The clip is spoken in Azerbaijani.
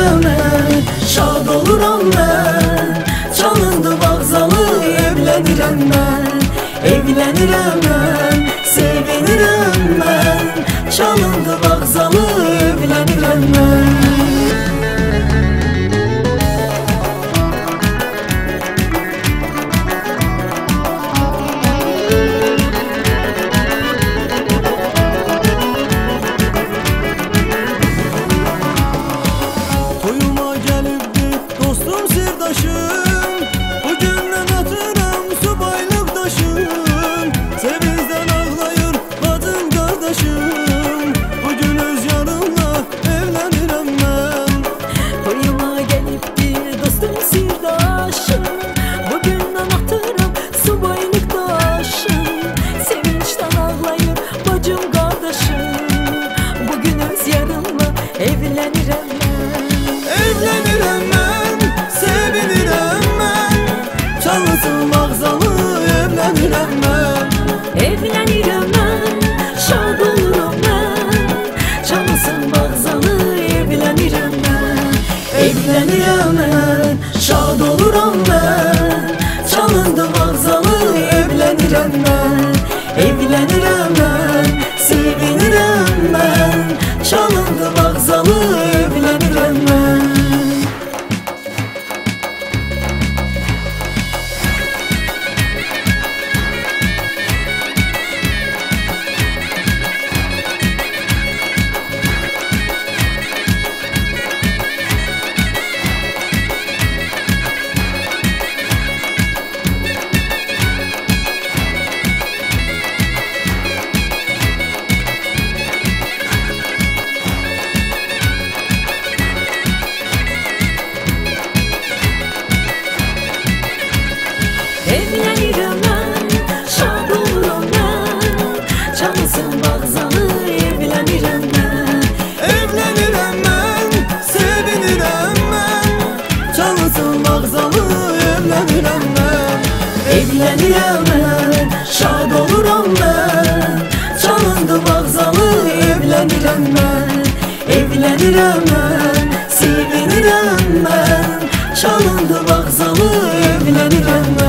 evlənirəm mən, şad oluram mən. Çalındı bağzalı, evlənirəm mən, evlənirəm mən, sevinirəm mən. Çalındı bağzalı, evlənirəm mən. Toyuma gelibdi dostum sirdaşım, bugünden atıram subaylık daşım. Sevinçten ağlayır bacım kardeşim, bugün öz yarımla evlenirem ben. Toyuma gelibdi dostum sirdaşım, bugünden atıram subaylık daşım. Sevinçten ağlayır bacım kardeşim, bugün öz yarımla evlenirem ben. Evlenirem ben, sevinirem ben, çalınsın bağzalı, evlenirem ben. Evlənirəm mən, şad oluram mən. Çalınsın bağzalı, evlənirəm mən. Evlənirəm mən, şad oluram mən. Çalındı bağzalı, evlənirəm mən. Evlənirəm mən, sevinirəm mən. Çalındı bağzalı, evlənirəm mən. Evlənirəm mən, şad oluram mən. Çalınsın bağzalı, evlənirəm mən. Evlenirem ben, sevinirem ben, çalınsın bağzalı, evlenirem ben. Evlənirəm mən, şad oluram mən. Çalındı bağzalı, evlənirəm mən. Evlənirəm mən, sevinirəm mən. Çalındı bağzalı, evlənirəm mən.